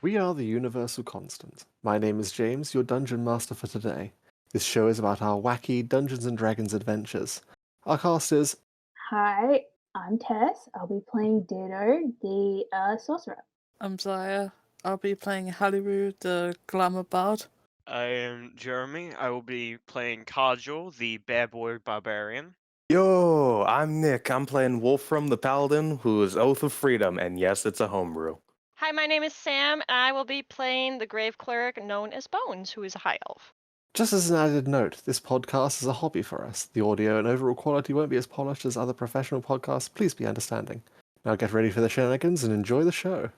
We are the Universal Constant. My name is James, your Dungeon Master for today. This show is about our wacky Dungeons and Dragons adventures. Our cast is... Hi, I'm Tess. I'll be playing Ditto, the sorcerer. I'm Zyia. I'll be playing Halliru, the glamour bard. I am Jeremy. I will be playing Kajal, the bear boy barbarian. Yo, I'm Nick. I'm playing Wolfram the Paladin, who is Oath of Freedom, and yes, it's a homebrew. Hi, my name is Sam, and I will be playing the grave cleric known as Bones, who is a high elf. Just as an added note, this podcast is a hobby for us. The audio and overall quality won't be as polished as other professional podcasts. Please be understanding. Now get ready for the shenanigans and enjoy the show.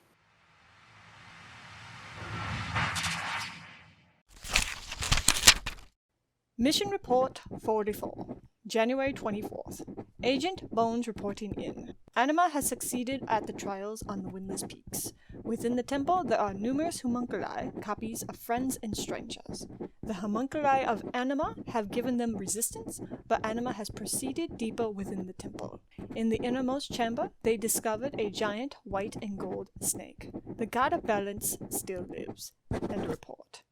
Mission Report 44, January 24th. Agent Bones reporting in. Anima has succeeded at the trials on the Windless Peaks. Within the temple, there are numerous homunculi, copies of friends and strangers. The homunculi of Anima have given them resistance, but Anima has proceeded deeper within the temple. In the innermost chamber, they discovered a giant white and gold snake. The god of balance still lives. End report.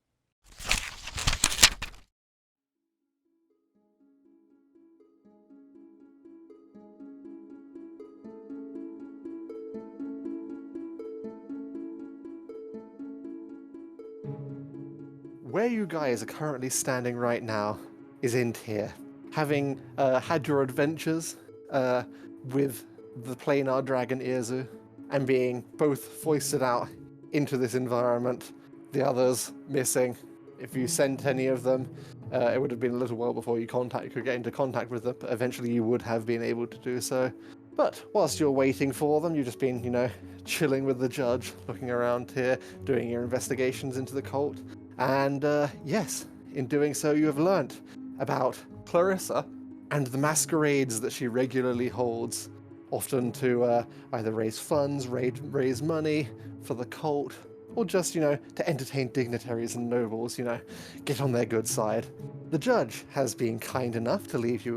Where you guys are currently standing right now is in Tyr. Having had your adventures with the planar dragon Irzu, and being both foisted out into this environment, the others missing. If you sent any of them, it would have been a little while before you could get into contact with them, but eventually you would have been able to do so. But whilst you're waiting for them, you've just been, chilling with the judge, looking around here, doing your investigations into the cult. And yes, in doing so, you have learnt about Clarissa and the masquerades that she regularly holds, often to either raise funds, raise money for the cult, or just, to entertain dignitaries and nobles, get on their good side. The judge has been kind enough to leave you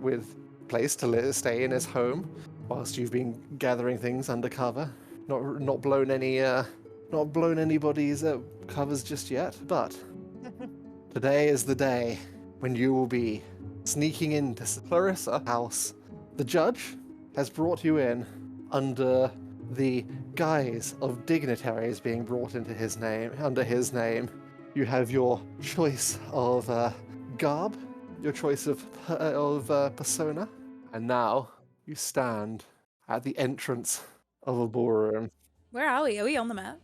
with a place to stay in his home, whilst you've been gathering things undercover, not blown anybody's covers just yet, but today is the day when you will be sneaking into Clarissa's house. The judge has brought you in under the guise of dignitaries being brought into under his name. You have your choice of garb, your choice of persona, and now you stand at the entrance of a ballroom. Where are we? Are we on the map?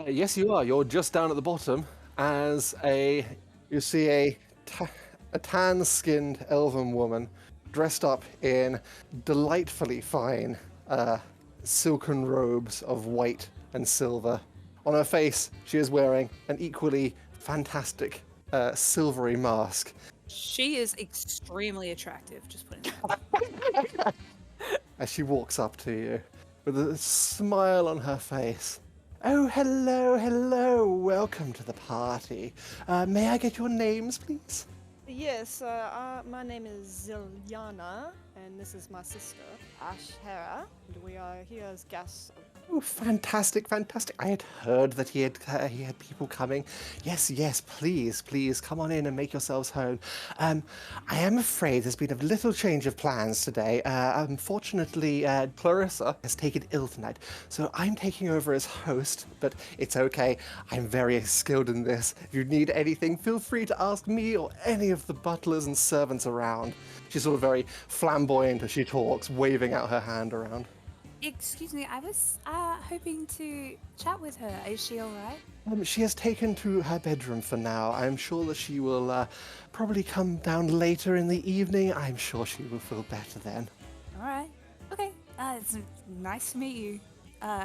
Yes, you are. You're just down at the bottom as you see a tan-skinned elven woman dressed up in delightfully fine silken robes of white and silver. On her face, she is wearing an equally fantastic silvery mask. She is extremely attractive, just put it down. As she walks up to you with a smile on her face. Oh, hello, welcome to the party. May I get your names, please? Yes, my name is Zyia, and this is my sister, Ashera, and we are here as guests. Oh, fantastic. I had heard that he had people coming. Yes, please, come on in and make yourselves home. I am afraid there's been a little change of plans today. Unfortunately, Clarissa has taken ill tonight, so I'm taking over as host, but it's okay. I'm very skilled in this. If you need anything, feel free to ask me or any of the butlers and servants around. She's sort of very flamboyant as she talks, waving out her hand around. Excuse me, I was hoping to chat with her. Is she alright? She has taken to her bedroom for now. I'm sure that she will probably come down later in the evening. I'm sure she will feel better then. Alright. Okay. It's nice to meet you.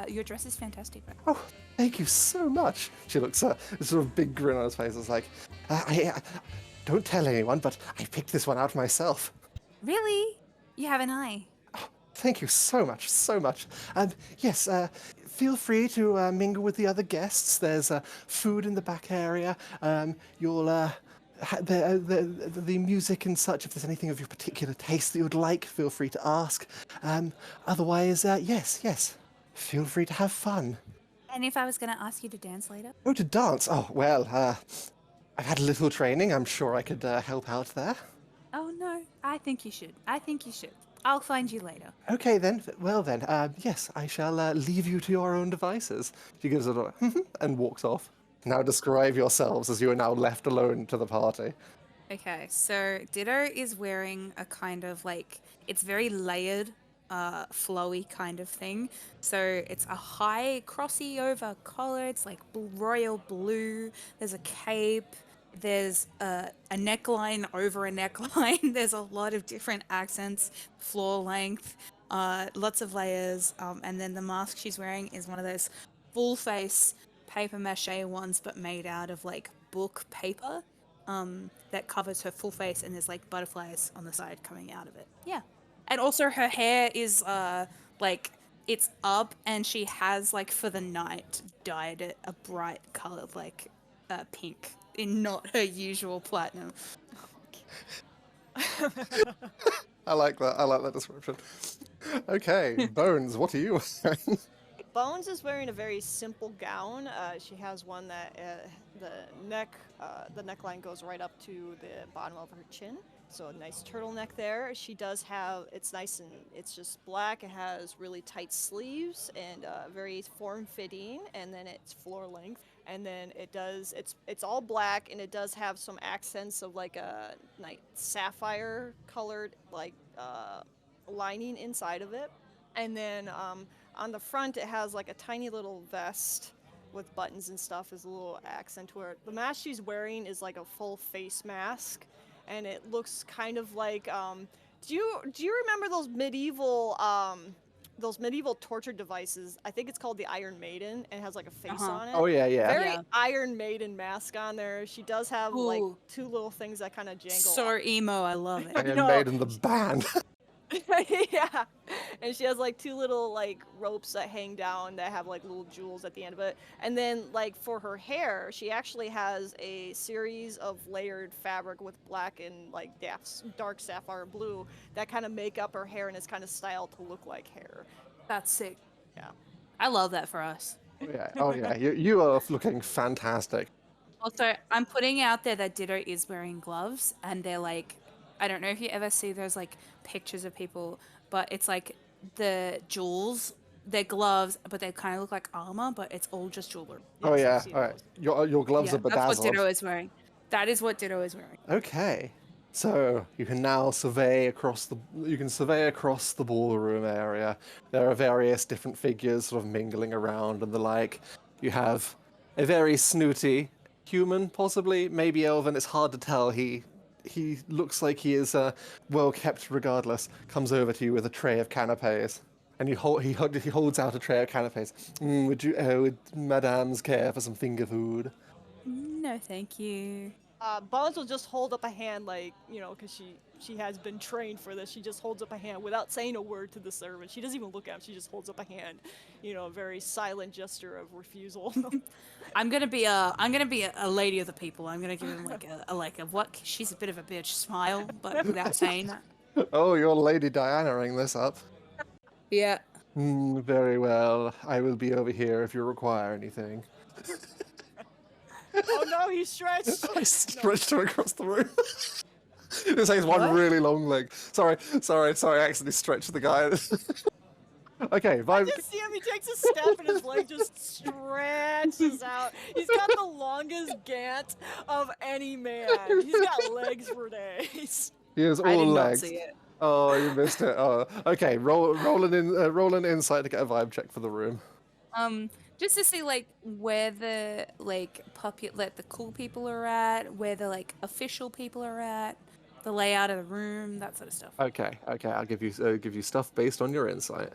Your dress is fantastic. Oh, thank you so much. She looks a sort of big grin on her face. It's like, I don't tell anyone, but I picked this one out myself. Really? You have an eye? Thank you so much. Yes, feel free to mingle with the other guests. There's food in the back area. You'll the music and such. If there's anything of your particular taste that you would like, feel free to ask. Otherwise, yes, feel free to have fun. And if I was going to ask you to dance later? Oh, to dance? Oh, well, I've had a little training. I'm sure I could help out there. Oh, no. I think you should. I think you should. I'll find you later. Okay, then. Well, then, yes, I shall leave you to your own devices. She gives it a and walks off. Now describe yourselves as you are now left alone to the party. Okay, so Ditto is wearing a kind of like, it's very layered, flowy kind of thing. So it's a high crossy over collar. It's like royal blue. There's a cape. There's a neckline over a neckline. There's a lot of different accents, floor length, lots of layers. And then the mask she's wearing is one of those full face paper mache ones, but made out of like book paper. That covers her full face, and there's like butterflies on the side coming out of it. Yeah. And also her hair is like it's up, and she has like for the night dyed it a bright color like pink, in not her usual platinum. I like that. I like that description. Okay, Bones, what are you wearing? Bones is wearing a very simple gown. She has one that the neckline goes right up to the bottom of her chin. So a nice turtleneck there. She does have, it's nice and it's just black. It has really tight sleeves and very form-fitting, and then it's floor length. And then it's all black, and it does have some accents of like a nice sapphire colored like lining inside of it. And then on the front, it has like a tiny little vest with buttons and stuff as a little accent to it. The mask she's wearing is like a full face mask, and it looks kind of like do you remember those medieval torture devices? I think it's called the Iron Maiden, and it has like a face on it. Oh, yeah, yeah. Very Yeah. Iron Maiden mask on there. She does have like Ooh. two little things that kind of jangle. So emo, I love it. Iron know. Maiden the band. Yeah, and she has like two little like ropes that hang down that have like little jewels at the end of it. And then like for her hair, she actually has a series of layered fabric with black and like dark sapphire blue that kind of make up her hair, and it's kind of styled to look like hair. That's sick. Yeah. I love that for us. Oh yeah, you are looking fantastic. Also, I'm putting out there that Ditto is wearing gloves, and they're like, I don't know if you ever see those like pictures of people, but it's like the jewels, they're gloves, but they kind of look like armor, but it's all just jewelry. Oh Yes, I've yeah, seen all right. those. Your gloves are That's what bedazzled. Ditto is wearing. That is what Ditto is wearing. Okay, so you can now survey across the ballroom area. There are various different figures sort of mingling around and the like. You have a very snooty human, possibly, maybe elven. It's hard to tell. He looks like he is well kept regardless. Comes over to you with a tray of canapes, and he holds out a tray of canapes. Would madames care for some finger food? No, thank you. Bones will just hold up a hand, like, you know, because she has been trained for this. She just holds up a hand without saying a word to the servant. She doesn't even look at him. She just holds up a hand, you know, a very silent gesture of refusal. I'm gonna be a lady of the people. I'm gonna give him like a what? She's a bit of a bitch smile, but without saying that. Oh, you're Lady Diana-ing this up. Yeah. Very well. I will be over here if you require anything. Oh no, he stretched. I stretched her across the room. This has one really long leg. Sorry. I accidentally stretched the guy. Okay, I vibe. just see him. He takes a step and his leg just stretches out. He's got the longest gant of any man. He's got legs for days. He has I all did not legs. see it. Oh, you missed it. Oh, okay. Roll an insight to get a vibe check for the room. Just to see like where the like the cool people are at, where the like official people are at, the layout of the room, that sort of stuff. Okay. I'll give you stuff based on your insight.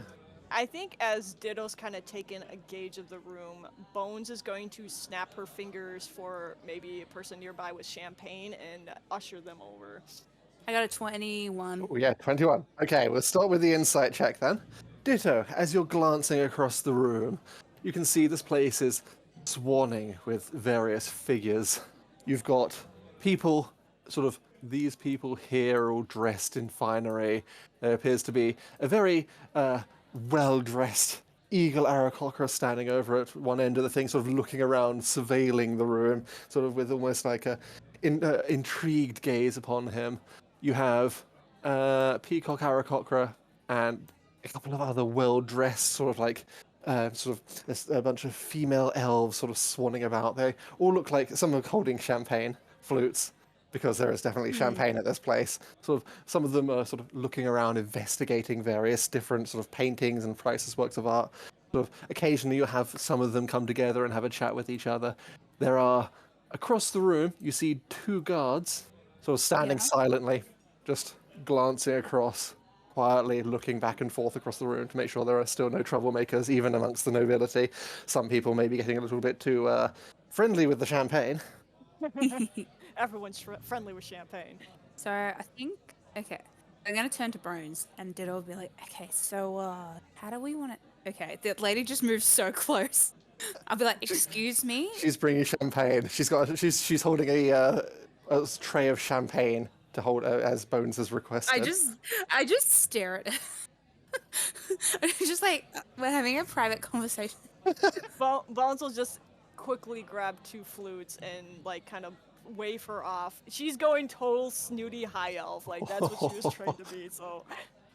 I think as Ditto's kind of taken a gauge of the room, Bones is going to snap her fingers for maybe a person nearby with champagne and usher them over. I got a 21. Oh yeah, 21. Okay, we'll start with the insight check then. Ditto, as you're glancing across the room, you can see this place is swarming with various figures. You've got people, these people here all dressed in finery. There appears to be a very well-dressed Eagle Aarakocra standing over at one end of the thing, sort of looking around, surveilling the room, sort of with almost like a intrigued gaze upon him. You have Peacock Aarakocra and a couple of other well-dressed, sort of like a bunch of female elves sort of swanning about. They all look like some are holding champagne flutes, because there is definitely champagne at this place. Sort of, some of them are sort of looking around, investigating various different sort of paintings and priceless works of art. Sort of, occasionally you have some of them come together and have a chat with each other. There are, across the room, you see two guards, sort of standing silently, just glancing across, quietly looking back and forth across the room to make sure there are still no troublemakers, even amongst the nobility. Some people may be getting a little bit too friendly with the champagne. Everyone's friendly with champagne. So I think, okay, I'm gonna turn to Bones, and Ditto will be like, okay, so how do we want to? Okay, the lady just moved so close. I'll be like, excuse me. She's bringing champagne. She's holding a tray of champagne to hold as Bones has requested. I just stare at it. I'm just like, we're having a private conversation. Bones will just quickly grab two flutes and like kind of wave her off. She's going total snooty high elf, like that's what she was trained to be, so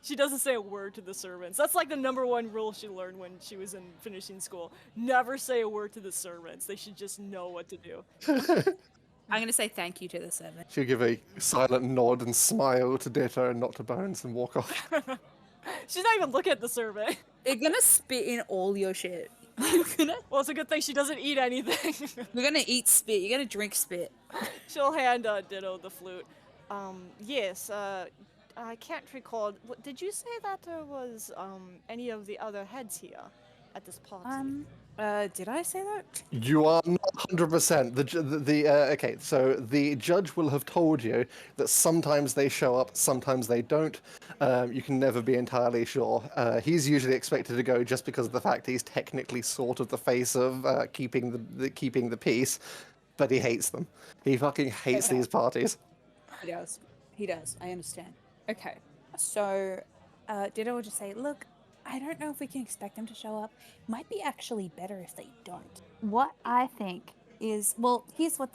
she doesn't say a word to the servants. That's like the #1 rule she learned when she was in finishing school. Never say a word to the servants. They should just know what to do. I'm gonna say thank you to the servant. She'll give a silent nod and smile to Ditto and not to Bones and walk off. She's not even looking at the servant. They're gonna spit in all your shit. Well, it's a good thing she doesn't eat anything. You're gonna eat spit. You're gonna drink spit. She'll hand Ditto the flute. Yes, I can't recall. Did you say that there was any of the other heads here at this party? Did I say that? You are not 100%. Okay, so the judge will have told you that sometimes they show up, sometimes they don't. You can never be entirely sure. He's usually expected to go just because of the fact he's technically sort of the face of keeping the peace, but he hates them. He fucking hates these parties. He does. He does. I understand. Okay. So, Ditto will just say, look, I don't know if we can expect them to show up. Might be actually better if they don't. What I think is, well, here's what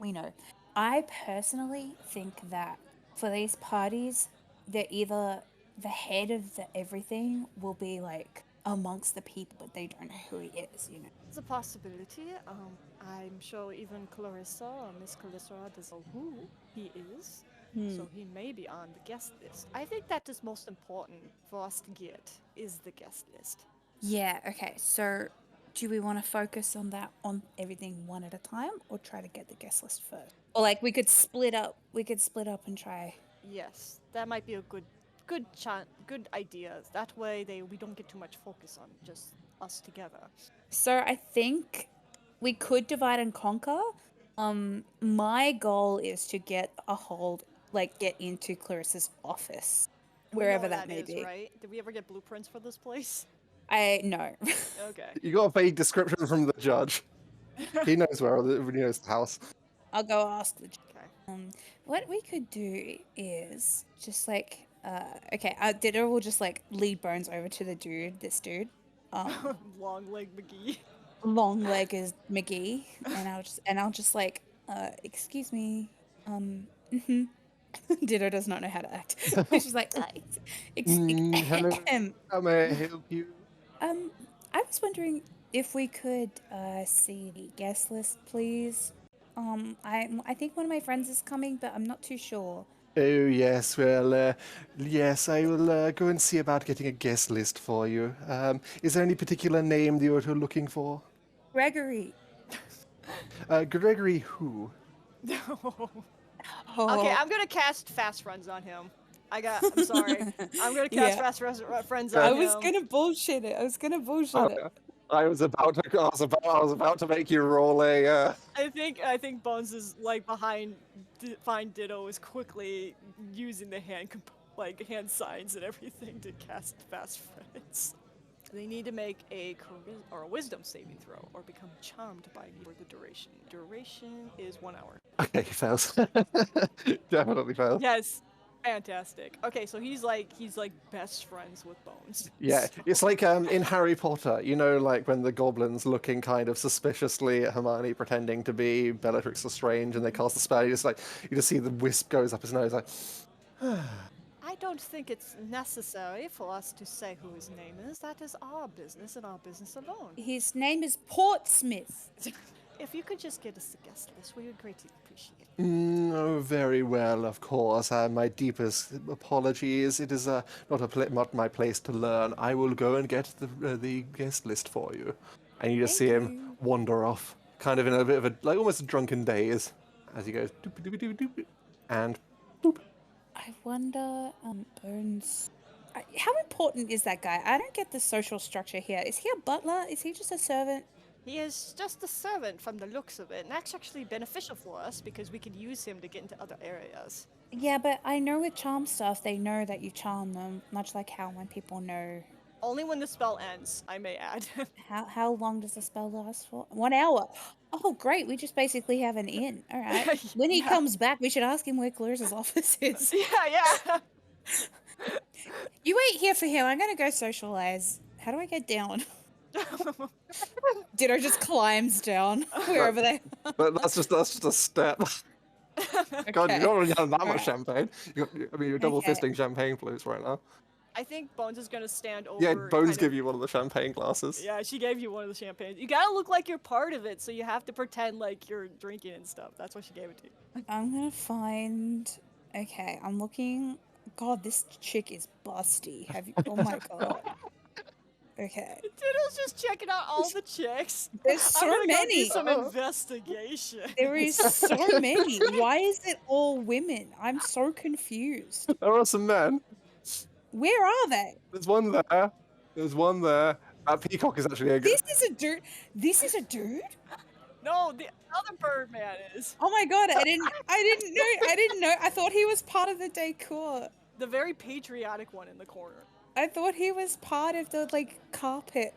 we know. I personally think that for these parties, they're either the head of everything will be like amongst the people, but they don't know who he is, you know. It's a possibility. I'm sure even Clarissa, Miss Clarissa, doesn't know who he is. So he may be on the guest list. I think that is most important for us to get, is the guest list. Yeah, okay. So do we want to focus on that, on everything one at a time, or try to get the guest list first? Or like we could split up and try. Yes, that might be a good idea. That way we don't get too much focus on just us together. So I think we could divide and conquer. My goal is to get into Clarissa's office, wherever that may be. Right? Did we ever get blueprints for this place? No. Okay. You got a vague description from the judge. He knows he knows the house. I'll go ask the. Okay. What we could do is just like, Ditto will just like lead Bones over to this dude. Long leg McGee. Long leg is McGee, and I'll just like, excuse me, Ditto does not know how to act. She's like, hello, how may I help you? I was wondering if we could see the guest list, please. I think one of my friends is coming, but I'm not too sure. Oh yes, well, yes, I will go and see about getting a guest list for you. Is there any particular name that you're looking for? Gregory. Gregory who? Okay, I'm gonna cast fast runs on him. I'm sorry. I'm gonna cast fast friends on him. I was gonna bullshit it. I was about to make you roll a. I think Bones is like behind Ditto is quickly using the hand signs and everything to cast fast friends. They need to make a wisdom saving throw or become charmed by me for the duration. Duration is 1 hour. Okay, he fails. Definitely fails. Yes. Fantastic. Okay, so he's like best friends with Bones. Yeah, it's like in Harry Potter, you know, like when the goblin's looking kind of suspiciously at Hermione, pretending to be Bellatrix Lestrange, and they cast the spell. You just see the wisp goes up his nose, like. I don't think it's necessary for us to say who his name is. That is our business and our business alone. His name is Portsmouth. If you could just get us the guest list, we would greatly appreciate it. Oh, very well, of course. My deepest apologies. It is not my place to learn. I will go and get the guest list for you. And you just see him wander off, kind of in a bit of a, almost a drunken daze, as he goes, doop, doop, doop, doop, and boop. I wonder, Bones. How important is that guy? I don't get the social structure here. Is he a butler? Is he just a servant? He is just a servant from the looks of it, and that's actually beneficial for us because we could use him to get into other areas. Yeah, but I know with charm stuff, they know that you charm them, much like how when people know. Only when the spell ends, I may add. How long does the spell last for? 1 hour. Oh, great. We just basically have an in. All right. When he comes back, we should ask him where Clarissa's office is. Yeah. You wait here for him. I'm going to go socialize. How do I get down? Ditto just climbs down wherever they are. But that's just a step. God, you don't really have that much champagne. You're double fisting champagne flutes right now. I think Bones is gonna stand over. Yeah, Bones give you one of the champagne glasses. Yeah, she gave you one of the champagne. You gotta look like you're part of it, so you have to pretend like you're drinking and stuff. That's why she gave it to you. I'm gonna find. Okay, I'm looking. God, this chick is busty. Have you? Oh my god. Okay. Ditto's just checking out all the chicks. There's so I'm gonna many. Go do some investigation. There is so many. Why is it all women? I'm so confused. There are some men. Where are they? There's one there. There's one there. That peacock is actually a good. This is a dude. This is a dude? No, the other Birdman is. Oh my god, I didn't know. I thought he was part of the decor. The very patriotic one in the corner. I thought he was part of the carpet.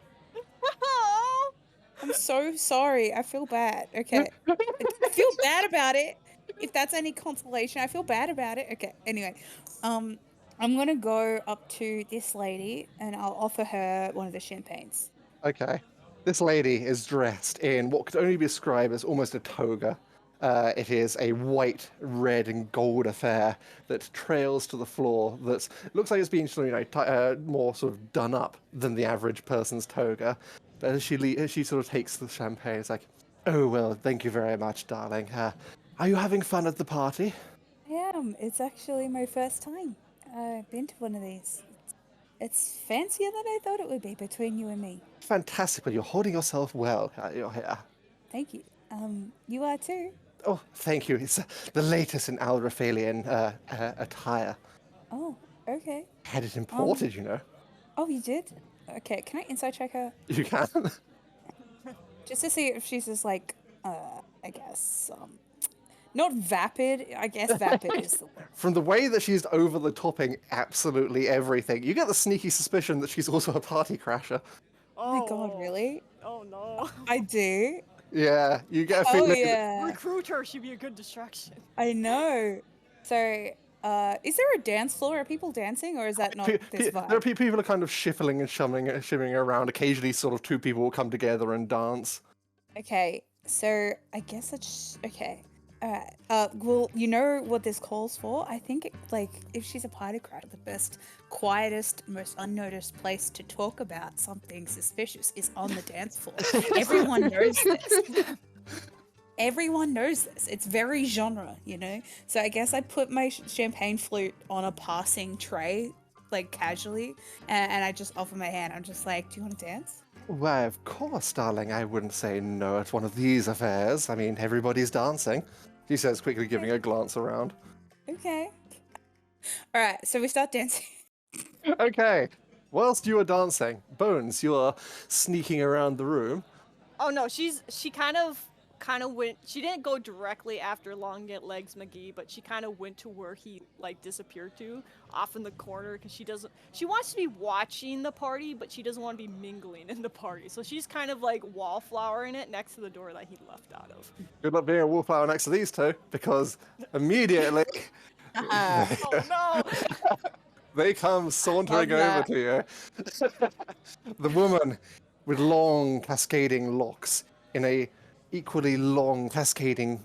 I'm so sorry. I feel bad. Okay. I feel bad about it. If that's any consolation, I feel bad about it. Okay. Anyway, I'm gonna go up to this lady and I'll offer her one of the champagnes. Okay. This lady is dressed in what could only be described as almost a toga. It is a white, red, and gold affair that trails to the floor. That looks like it's been more sort of done up than the average person's toga. But as she sort of takes the champagne, it's like, oh, well, thank you very much, darling. Are you having fun at the party? I am. It's actually my first time. I've been to one of these. It's fancier than I thought it would be between you and me. Fantastic, but you're holding yourself well. Thank you. You are too. Oh, thank you. It's the latest in Alraphalian attire. Oh, okay. Had it imported, you know. Oh, you did? Okay, can I insight check her? You can. Just to see if she's just I guess, not vapid. I guess vapid is the word. From the way that she's over the topping absolutely everything, you get the sneaky suspicion that she's also a party crasher. Oh my god, really? Oh no. I do. Yeah, you get a Oh feeling. yeah. Recruiter should be a good distraction. I know. So, is there a dance floor? Are people dancing, or is that not this vibe? There are people are kind of shuffling and shimmying around. Occasionally, sort of two people will come together and dance. Okay, so I guess that's okay. Alright. Well, you know what this calls for? I think, if she's a party crowd, the best, quietest, most unnoticed place to talk about something suspicious is on the dance floor. Everyone knows this. Everyone knows this. It's very genre, you know? So I guess I put my champagne flute on a passing tray, casually, and I just offer my hand. I'm just like, do you want to dance? Why, of course, darling. I wouldn't say no at one of these affairs. I mean, everybody's dancing. She says, quickly giving a glance around. Okay. All right, so we start dancing. Okay. Whilst you are dancing, Bones, you are sneaking around the room. Oh no, she kind of went. She didn't go directly after Long Legs McGee, but she kind of went to where he disappeared to, off in the corner, because she wants to be watching the party, but she doesn't want to be mingling in the party. So she's kind of wallflowering it next to the door that he left out of. Good luck being a wallflower next to these two, because immediately Oh no! They come sauntering Love over that. to you. The woman with long cascading locks in a equally long cascading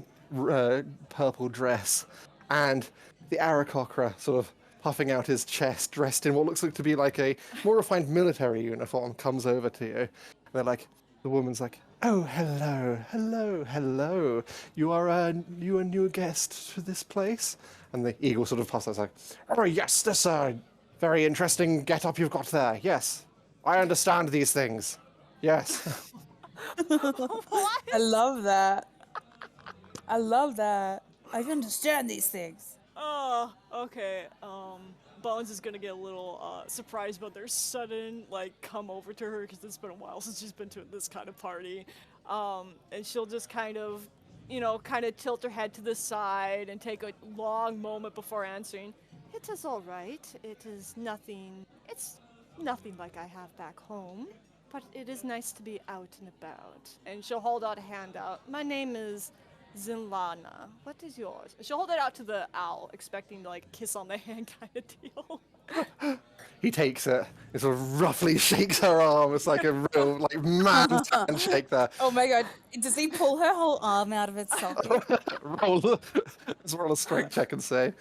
purple dress, and the Aarakocra sort of puffing out his chest, dressed in what looks like to be like a more refined military uniform, comes over to you. They're like, the woman's like, "Oh, hello, hello, hello. You are a new guest to this place?" And the eagle sort of passes like, "Oh yes, this very interesting get-up you've got there. Yes, I understand these things. Yes." What? I love that. I love that. I understand these things. Oh, okay. Bones is gonna get a little surprised about their sudden come over to her because it's been a while since she's been to this kind of party. And she'll just kind of tilt her head to the side and take a long moment before answering. It is all right. It is nothing. It's nothing like I have back home. But it is nice to be out and about. And she'll hold out a hand out. My name is Zinlana. What is yours? And she'll hold it out to the owl, expecting to kiss on the hand kind of deal. He takes it. He sort of roughly shakes her arm. It's like a real man's handshake there. Oh my god. Does he pull her whole arm out of its socket? Let's roll a strength check and say.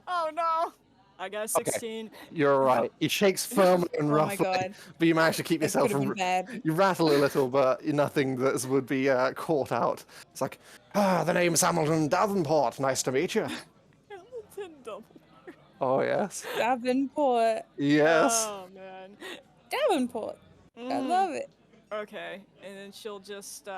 Oh no! I got a 16. You're right. He shakes firmly and Oh my roughly, god. but you manage to keep That yourself could have from. been bad. You rattle a little, but nothing that would be caught out. It's like, the name's Hamilton Davenport. Nice to meet you. Hamilton double. Oh yes. Davenport. Yes. Oh man. Davenport. I love it. Okay, and then she'll just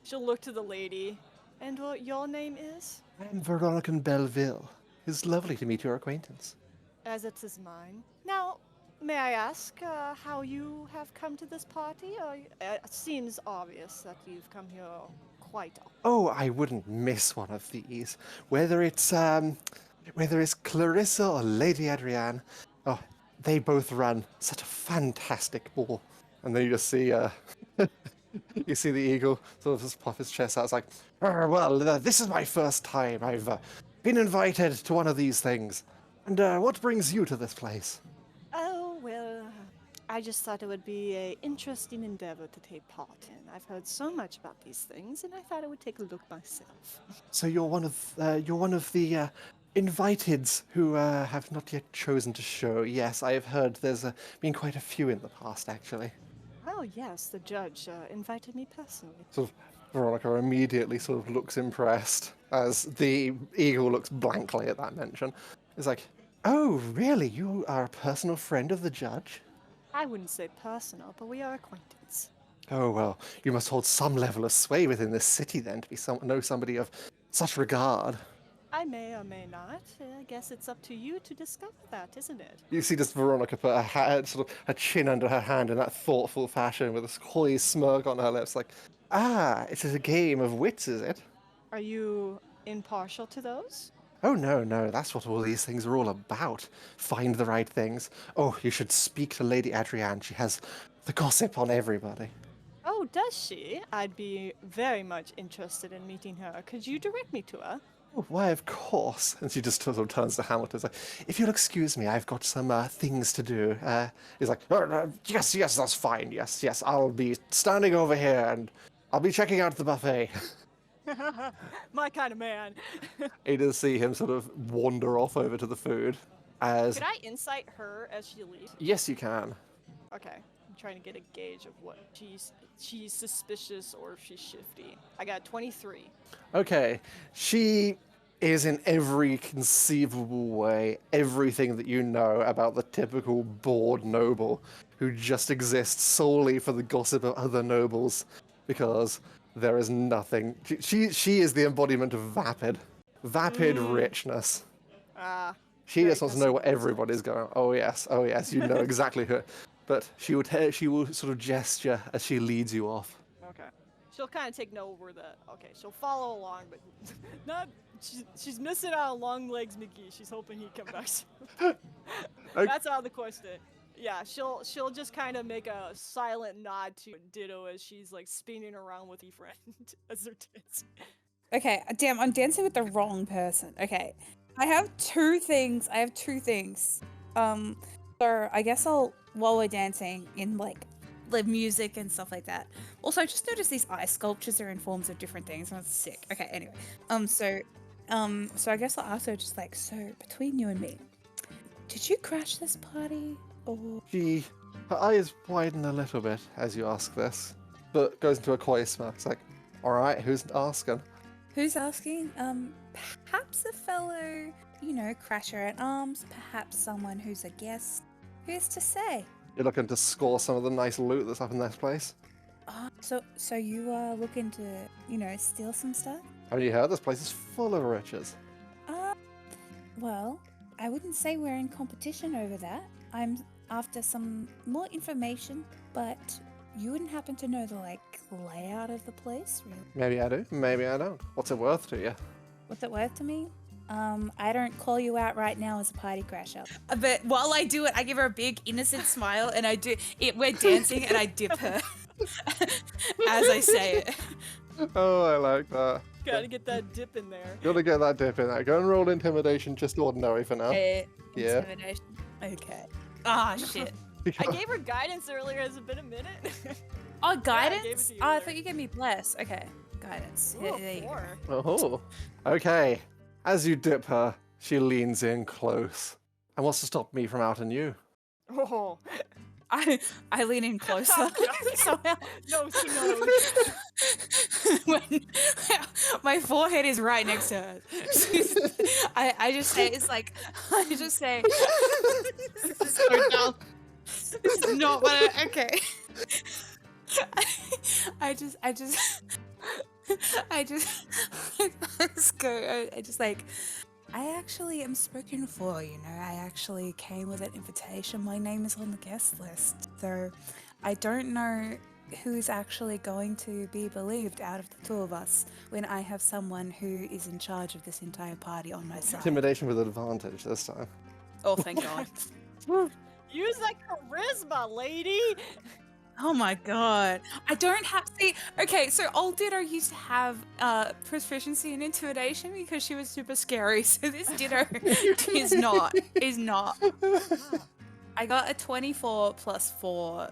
she'll look to the lady. And what your name is? I'm Veronica Belleville. It's lovely to meet your acquaintance. As it is mine. Now, may I ask how you have come to this party? Or, it seems obvious that you've come here quite often. Oh, I wouldn't miss one of these. Whether it's Clarissa or Lady Adrienne, oh, they both run such a fantastic ball. And then you just see you see the eagle sort of just puff his chest out. It's like, well, this is my first time. I've been invited to one of these things. And what brings you to this place? Oh, well, I just thought it would be an interesting endeavor to take part in. I've heard so much about these things, and I thought I would take a look myself. So you're one of the inviteds who have not yet chosen to show. Yes, I have heard there's been quite a few in the past, actually. Oh, yes, the judge invited me personally. Sort of Veronica immediately sort of looks impressed as the eagle looks blankly at that mention. It's like, oh, really? You are a personal friend of the judge? I wouldn't say personal, but we are acquaintance. Oh, well, you must hold some level of sway within this city then to be know somebody of such regard. I may or may not. I guess it's up to you to discover that, isn't it? You see just Veronica put her chin under her hand in that thoughtful fashion with a coy smirk on her lips, like, it is a game of wits, is it? Are you impartial to those? Oh, no, that's what all these things are all about. Find the right things. Oh, you should speak to Lady Adrienne. She has the gossip on everybody. Oh, does she? I'd be very much interested in meeting her. Could you direct me to her? Oh, why, of course. And she just sort of turns to Hamilton. It's like, if you'll excuse me, I've got some things to do. He's like, yes, that's fine. Yes, I'll be standing over here and I'll be checking out the buffet. My kind of man. You just see him sort of wander off over to the food. Could I insight her as she leaves? Yes, you can. Okay. I'm trying to get a gauge of what she's suspicious or if she's shifty. I got 23. Okay. She is in every conceivable way everything that you know about the typical bored noble who just exists solely for the gossip of other nobles because there is nothing. She is the embodiment of vapid richness. She just wants to know what everybody's going. Oh yes, you know exactly who. But she will sort of gesture as she leads you off. Okay. She'll kind of take note over she'll follow along, but not. She's missing out on Long Legs McGee. She's hoping he'd come back soon. That's out of the question. Yeah, she'll just kind of make a silent nod to Ditto as she's spinning around with her friend as they're dancing. Okay, damn, I'm dancing with the wrong person. Okay. I have two things. So I guess while we're dancing in like the music and stuff like that. Also, I just noticed these ice sculptures are in forms of different things, and that's sick. Okay, anyway. So I guess I'll ask her just like, so between you and me, did you crash this party or? Her eyes widen a little bit as you ask this, but goes into a coy smile. It's like, all right, who's asking? Who's asking? Perhaps a fellow, crasher at arms. Perhaps someone who's a guest. Who's to say? You're looking to score some of the nice loot that's up in this place. So you are looking to, steal some stuff? Haven't you heard? This place is full of riches. Well, I wouldn't say we're in competition over that. I'm after some more information, but you wouldn't happen to know the layout of the place, really? Maybe I do, maybe I don't. What's it worth to you? What's it worth to me? I don't call you out right now as a party crasher. But while I do it, I give her a big innocent smile, and I do it. We're dancing, and I dip her as I say it. Oh, I like that. Gotta get that dip in there. Gotta get that dip in there. Go and roll intimidation, just ordinary for now. Yeah. Intimidation. Okay. Ah, shit. I gave her guidance earlier. Has it been a minute? Oh, Yeah, guidance? I gave it to you I earlier. thought you gave me bless. Okay, guidance. Ooh, There you go. 4. Oh, okay. As you dip her, she leans in close and wants to stop me from outing you. Oh. I lean in closer. Somehow. No, she knows. When my forehead is right next to her. I just say so dumb. This is not what okay. I just I actually am spoken for, I actually came with an invitation. My name is on the guest list. So I don't know who's actually going to be believed out of the two of us when I have someone who is in charge of this entire party on my side. Intimidation with advantage this time. Oh, thank God. Use that charisma, lady. Oh my God. I don't have, okay, so old Ditto used to have proficiency in intimidation because she was super scary. So this Ditto is not. I got a 24 plus 4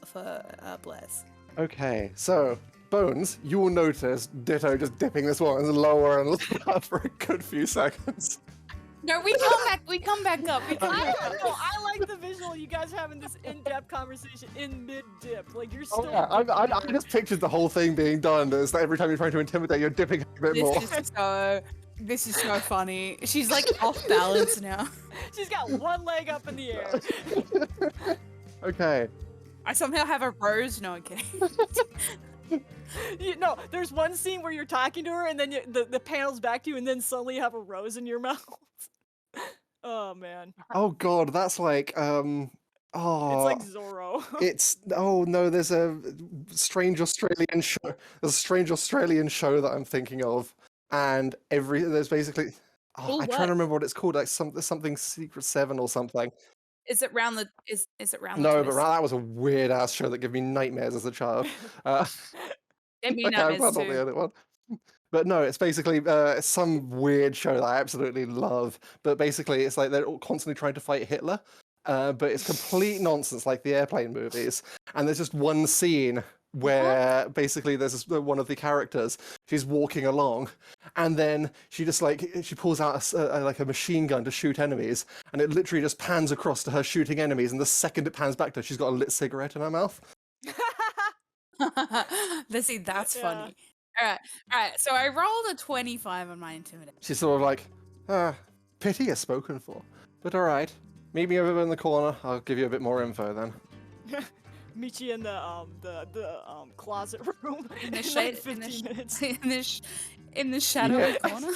for Bless. Okay, so Bones, you will notice Ditto just dipping this one lower and lower for a good few seconds. No, we come back up. I don't know. I like the visual. You guys having this in-depth conversation in mid-dip. Like you're still. Oh yeah, I just pictured the whole thing being done. Is that every time you're trying to intimidate, you're dipping a bit more. This is so funny. She's like off balance now. She's got one leg up in the air. Okay. I somehow have a rose. No, I'm kidding. There's one scene where you're talking to her, and then the panel's back to you, and then suddenly you have a rose in your mouth. Oh man. Oh god, that's like It's like Zorro. There's a strange Australian show. There's a strange Australian show that I'm thinking of, and there's basically I'm trying to remember what it's called, like something Secret 7 or something. Is it round the? Is it round? No, the but twist? that was a weird ass show that gave me nightmares as a child. Gave me Okay, nightmares that's not too. the only one. But no, it's basically some weird show that I absolutely love. But basically, it's like they're all constantly trying to fight Hitler. But it's complete nonsense, like the airplane movies. And there's just one scene where basically there's one of the characters. She's walking along, and then she just she pulls out a machine gun to shoot enemies, and it literally just pans across to her shooting enemies. And the second it pans back to her, she's got a lit cigarette in her mouth. See, that's funny. All right. So I rolled a 25 on my intimidation. She's sort of like, pity is spoken for. But all right, meet me over in the corner. I'll give you a bit more info then. Meet you in the closet room In the like shade, 15 minutes. in the shadowy Yeah. corner.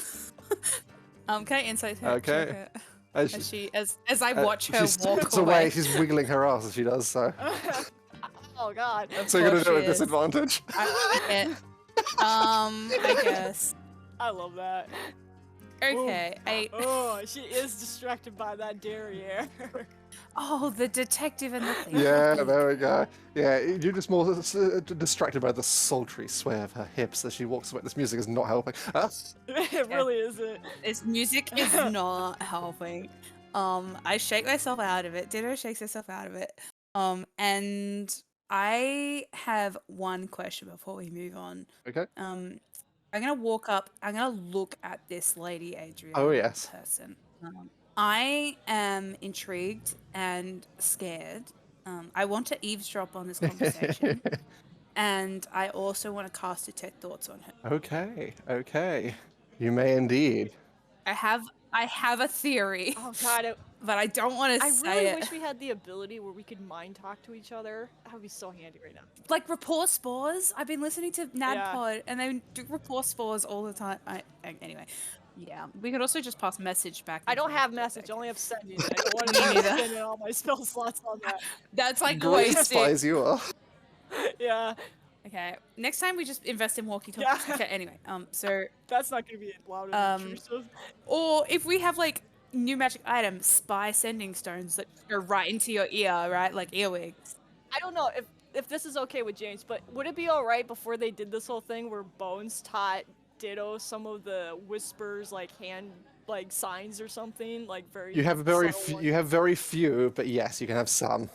Can I insight her? Okay. As As I watch her she walk steps away. she's wiggling her ass as she does so. Oh god. So you're gonna do it at she is. disadvantage. I guess. I love that. Okay. Oh, she is distracted by that derriere. Oh, the detective and the thing. Yeah, there we go. Yeah, you're just more distracted by the sultry sway of her hips as she walks away. This music is not helping. It really isn't. This music is not helping. I shake myself out of it. Ditto shakes herself out of it. And I have one question before we move on. Okay. I'm gonna walk up. I'm gonna look at this lady Adrian. Oh, yes. Person. I am intrigued and scared. I want to eavesdrop on this conversation, and I also want to cast detect thoughts on her. Okay. You may indeed. I have a theory, Oh god, but I don't want to I say really it. wish we had the ability where we could mind talk to each other. That would be so handy right now. Like rapport spores. I've been listening to Yeah. NADPod, and they do rapport spores all the time. Anyway, yeah. We could also just pass message back. I and don't forth, have but message, okay. I only have sending. I don't want Me to neither. spend all my spell slots on that. That's like Great wasted. spies you are. Yeah, Okay, next time we just invest in walkie-talkies. Yeah. Okay, anyway, so that's not gonna be louder than intrusive. or if we have like new magic items, spy sending stones that go right into your ear, right? Like earwigs. I don't know if this is okay with James, but would it be alright before they did this whole thing where Bones taught Ditto some of the whispers, like hand, like signs or something, like very. You have very few, but yes, you can have some.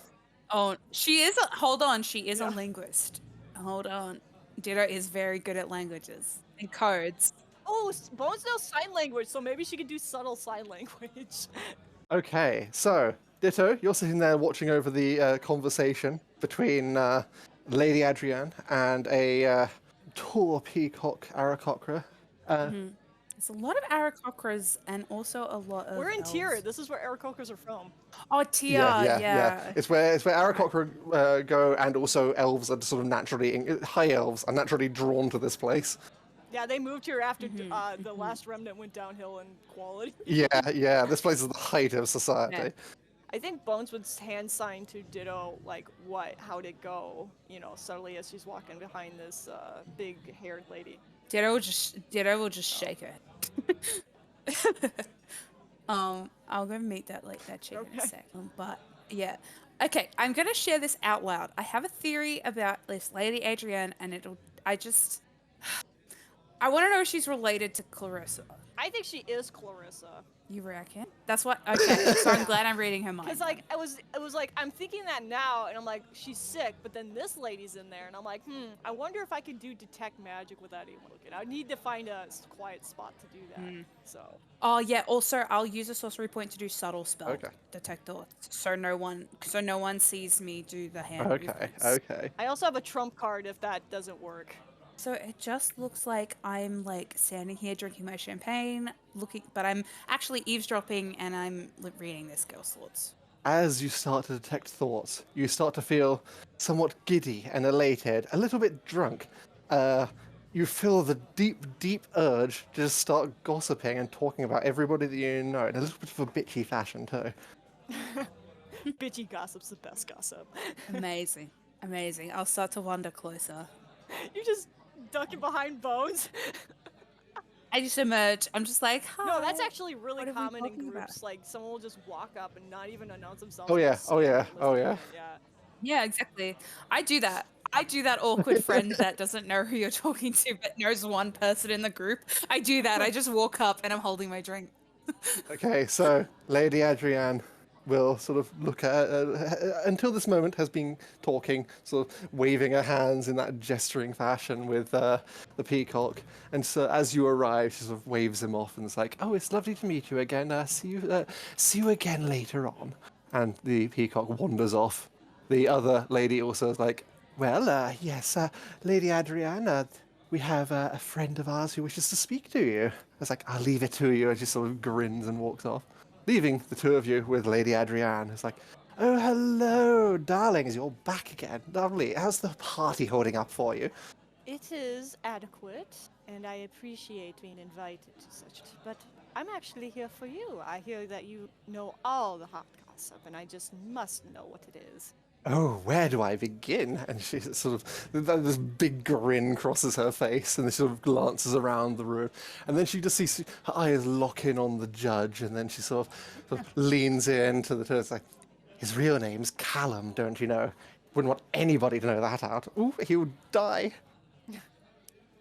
Oh, she is. Hold on, she is a linguist. Hold on, Ditto is very good at languages and codes. Oh, Bones knows sign language, so maybe she could do subtle sign language. Okay, so Ditto, you're sitting there watching over the conversation between Lady Adrienne and a tall peacock Aarakocra. There's a lot of Aarakocras and also a lot of. We're in elves. Tyr. This is where Aarakocras are from. Oh, Tia, yeah. It's where Aarakocra go, and also elves are sort of naturally high elves are naturally drawn to this place. Yeah, they moved here after the last remnant went downhill in quality. Yeah. This place is the height of society. Yeah. I think Bones would hand sign to Ditto, like, how'd it go, subtly as she's walking behind this big-haired lady. Ditto will just shake her. I'll go meet that chick in a sec. But yeah, okay. I'm gonna share this out loud. I have a theory about this Lady Adrienne, and I want to know if she's related to Clarissa. I think she is Clarissa. You reckon? That's what. Okay, so I'm glad I'm reading her mind. Because it was like I'm thinking that now, and I'm like, she's sick, but then this lady's in there, and I'm like, I wonder if I could do detect magic without anyone looking. I need to find a quiet spot to do that. So. Oh yeah. Also, I'll use a sorcery point to do subtle spell. Okay. Detect thoughts, so no one sees me do the hand. Okay. movements. I also have a trump card if that doesn't work. So it just looks like I'm like standing here drinking my champagne, but I'm actually eavesdropping and I'm reading this girl's thoughts. As you start to detect thoughts, you start to feel somewhat giddy and elated, a little bit drunk. You feel the deep urge to just start gossiping and talking about everybody that you know in a little bit of a bitchy fashion too. Bitchy gossip's the best gossip. Amazing. I'll start to wander closer. You just ducking behind Bones. I just emerge. I'm just like, hi. No, that's actually really What are we common in talking groups. about? Like someone will just walk up and not even announce themselves. Oh yeah, just oh stand yeah, and oh listen. yeah. Yeah. Yeah, exactly. I do that. Awkward friend that doesn't know who you're talking to but knows one person in the group. I do that. I just walk up and I'm holding my drink. Okay, so Lady Adrienne will sort of look at until this moment has been talking, sort of waving her hands in that gesturing fashion with the peacock. And so as you arrive, she sort of waves him off and is like, "Oh, it's lovely to meet you again. See you again later on." And the peacock wanders off. The other lady also is like, "Well, yes, Lady Adrienne, we have a friend of ours who wishes to speak to you." I was like, "I'll leave it to you," and she sort of grins and walks off, leaving the two of you with Lady Adrienne. It's like, "Oh, hello, darlings, you're back again. Lovely. How's the party holding up for you?" It is adequate, and I appreciate being invited to such. But I'm actually here for you. I hear that you know all the hot gossip, and I just must know what it is. "Oh, where do I begin?" And she sort of, this big grin crosses her face, and she sort of glances around the room. And then she just sees her eyes lock in on the judge, and then she sort of leans in to the two. It's like, His real name's Callum, don't you know? Wouldn't want anybody to know that out. Ooh, he would die.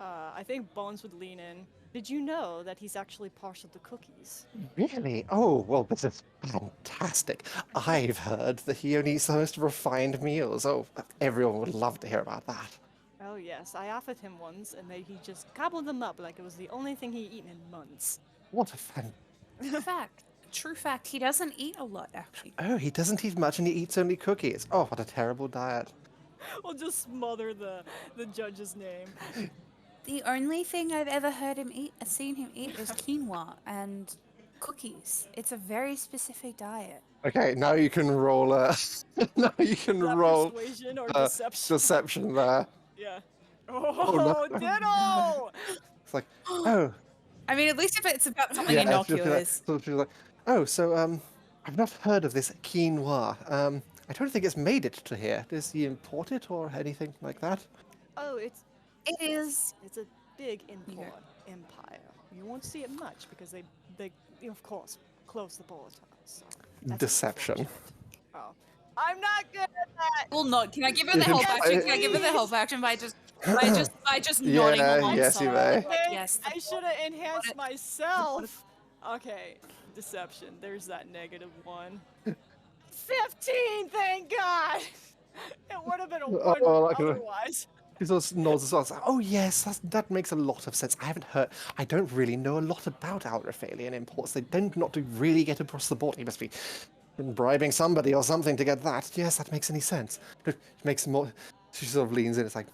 I think Bones would lean in. Did you know that he's actually partial to cookies? Really? Oh, well, this is fantastic. I've heard that he only eats the most refined meals. Oh, everyone would love to hear about that. Oh yes, I offered him once, and then he just gobbled them up like it was the only thing he'd eaten in months. What a fan. True fact, he doesn't eat a lot, actually. Oh, he doesn't eat much and he eats only cookies. Oh, what a terrible diet. We'll just smother the judge's name. The only thing I've ever seen him eat is quinoa and cookies. It's a very specific diet. Okay, now you can roll now you can Is that roll persuasion or deception? deception there. Yeah. no. Oh, Ditto! It's like, oh, I mean, at least if it's about something yeah, it's just like- innocuous. so she's like, oh, so I've not heard of this quinoa. I don't think it's made it to here. Does he import it or anything like that? Oh, it's a big import empire. You won't see it much because they of course close the borders. So that's Deception. unfortunate. Oh, I'm not good at that. Well, not. Can I give her the help action? Can I give her the help action by just nodding Yeah, along? yes, you may. Yes. I should have enhanced myself. Okay, deception. There's that -1. 15, thank God. It would have been a 1 otherwise. He sort of nods as well. It's like, oh yes, that makes a lot of sense. I don't really know a lot about Alraphalian imports. They tend not to really get across the border. He must be bribing somebody or something to get that. Yes, that makes any sense. It makes more. She sort of leans in. It's like,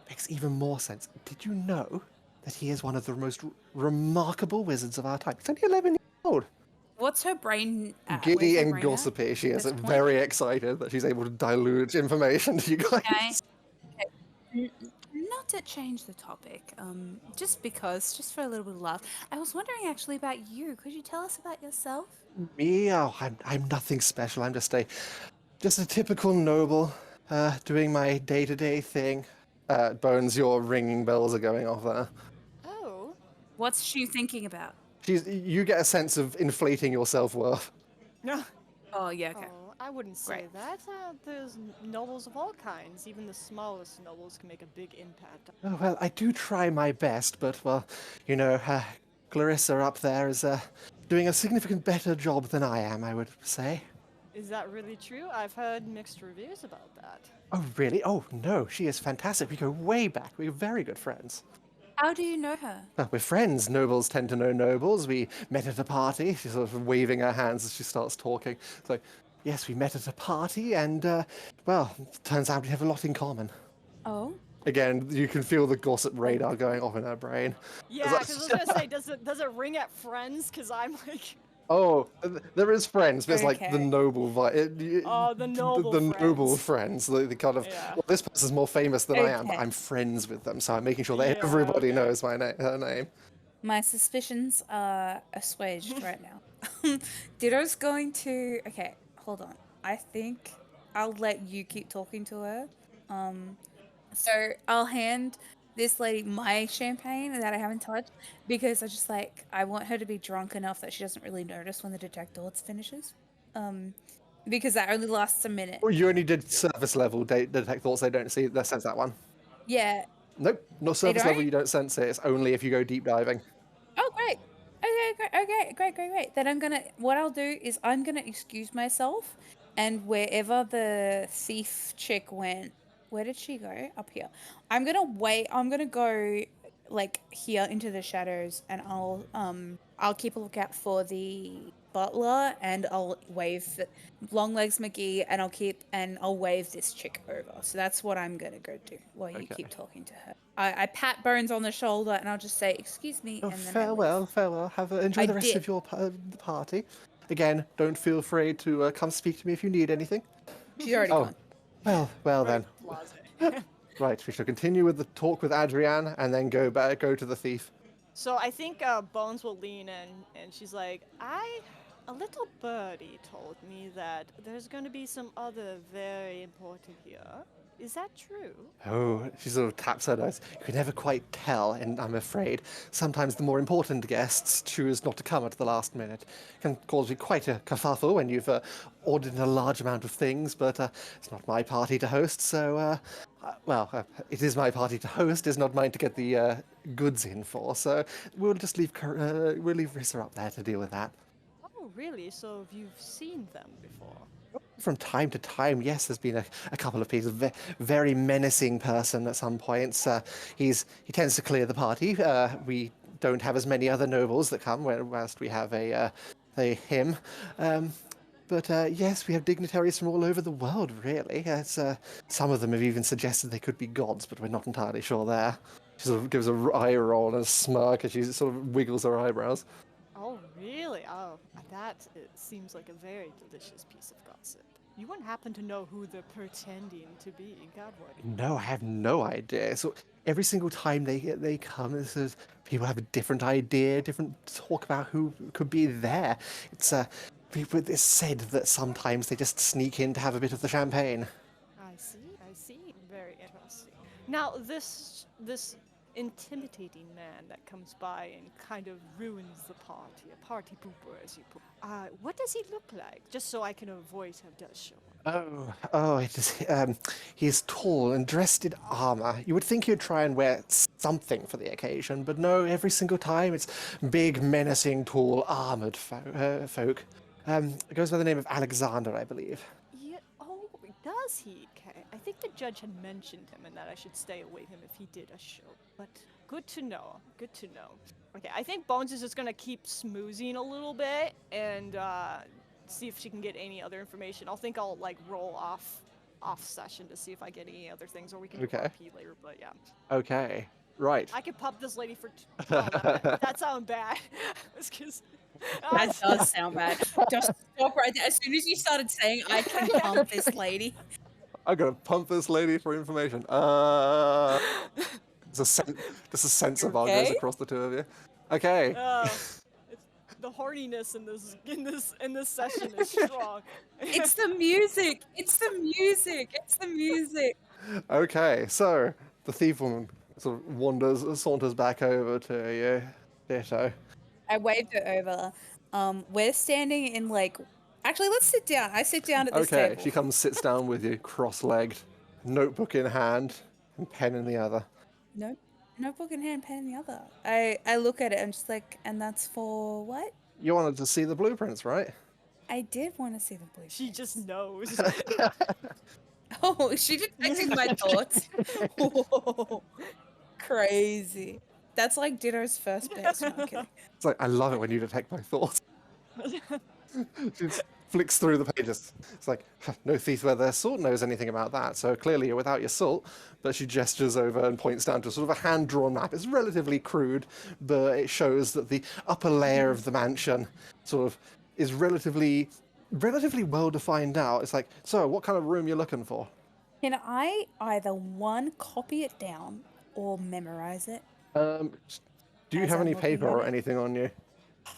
makes even more sense. Did you know that he is one of the most remarkable wizards of our time? He's only 11 years old. What's her brain at? Giddy Where's her and brain at gossipy. She is this point? very excited that she's able to dilute information to you guys. Okay. Not to change the topic, just for a little bit of laugh. I was wondering actually about you. Could you tell us about yourself? Me? Oh, I'm nothing special. I'm just a typical noble, doing my day-to-day thing. Bones, your ringing bells are going off there. Oh. What's she thinking about? You get a sense of inflating your self-worth. No. Oh, yeah, okay. Oh, I wouldn't say Great. that. There's nobles of all kinds. Even the smallest nobles can make a big impact. Oh, well, I do try my best, but, well, you know, Clarissa up there is doing a significant better job than I am, I would say. Is that really true? I've heard mixed reviews about that. Oh, really? Oh, no, she is fantastic. We go way back. We're very good friends. How do you know her? We're friends. Nobles tend to know nobles. We met at a party. She's sort of waving her hands as she starts talking. It's like, yes, we met at a party, and, well, turns out we have a lot in common. Oh? Again, you can feel the gossip radar going off in her brain. Yeah, because I was gonna say, does it ring at friends? Because I'm like, Oh, there is friends, but it's like the Okay. noble oh, the noble the friends. noble friends. The kind of, Yeah. well, this person's more famous than I am, but Okay. I'm friends with them, so I'm making sure that Yeah, everybody okay. knows her name. My suspicions are assuaged right now. Ditto's going to... Okay, hold on. I think I'll let you keep talking to her. So I'll hand this lady my champagne that I haven't touched because I want her to be drunk enough that she doesn't really notice when the detect thoughts finishes. Because that only lasts a minute. Well, you only did surface level detect thoughts. They don't see. They sense that one. Yeah. Nope, not surface level. don't? You don't sense it. It's only if you go deep diving. Oh, great. Okay, great. Then what I'll do is I'm gonna excuse myself, and wherever the thief chick went, where did she go? Up here. I'm gonna go like here into the shadows, and I'll keep a lookout for the butler, and I'll wave Longlegs McGee, and I'll wave this chick over. So that's what I'm gonna go do while you Okay. keep talking to her. I pat Bones on the shoulder, and I'll just say, "Excuse me," Oh, and then I leave. farewell, farewell. Enjoy I the rest did. of your the party. Again, don't feel afraid to come speak to me if you need anything. She's already Oh, gone. well then. Blase. Right, we shall continue with the talk with Adrienne, and then go to the thief. So I think Bones will lean in, and she's like, a little birdie told me that there's going to be some other very important here. Is that true? Oh, she sort of taps her nose. You can never quite tell, and I'm afraid sometimes the more important guests choose not to come at the last minute. It can cause you quite a kerfuffle when you've ordered a large amount of things, but it's not my party to host, so, it is my party to host, it's not mine to get the goods in for, so we'll just leave, we'll leave Rissa up there to deal with that. Oh, really? So you've seen them before? From time to time, yes, there's been a couple of people. Very menacing person at some points. He tends to clear the party. We don't have as many other nobles that come, whilst we have a him. But yes, we have dignitaries from all over the world, really. Some of them have even suggested they could be gods, but we're not entirely sure there. She sort of gives an eye roll and a smirk as she sort of wiggles her eyebrows. Oh, really? Oh, that it seems like a very delicious piece of gossip. You wouldn't happen to know who they're pretending to be, God would. No, I have no idea. So every single time they come, people have a different idea, different talk about who could be there. It's said that sometimes they just sneak in to have a bit of the champagne. I see. Very interesting. Now, this intimidating man that comes by and kind of ruins the party, a party pooper, as you put. What does he look like? Just so I can avoid him does show up. He's tall and dressed in armor. You would think he'd try and wear something for the occasion, but no, every single time it's big, menacing, tall, armored folk. It goes by the name of Alexander, I believe. Yeah. Oh, does he? Okay. I think the judge had mentioned him and that I should stay away him if he did a show. But good to know. Good to know. Okay, I think Bones is just gonna keep smoozing a little bit and see if she can get any other information. I'll like roll off session to see if I get any other things, or we can do RP later. But yeah. Okay. Right. I could pump this lady for. That sounds bad. That does sound bad. Just stop right there. As soon as you started saying, I can pump this lady. I'm gonna pump this lady for information. Just a sense of goes across the two of you. Okay. The horniness in this session is strong. It's the music. It's the music. It's the music. Okay, so the thief woman sort of saunters back over to you, Ditto. I waved her over. We're standing in like. Actually, let's sit down. I sit down at this table. Okay, she comes, sits down with you, cross-legged, notebook in hand, and pen in the other. No, notebook in hand, pen in the other. I look at it. I'm just like, and that's for what? You wanted to see the blueprints, right? I did want to see the blueprints. She just knows. Oh, is she detecting my thoughts? Whoa, crazy. That's like Ditto's first base. No, I'm kidding. It's like, I love it when you detect my thoughts. She flicks through the pages. It's like, no thief where their salt knows anything about that, so clearly you're without your salt. But she gestures over and points down to sort of a hand-drawn map. It's relatively crude, but it shows that the upper layer of the mansion sort of is relatively well-defined out. It's like, so what kind of room you're looking for? Can I either one, copy it down or memorize it? Do you have any paper or anything on you?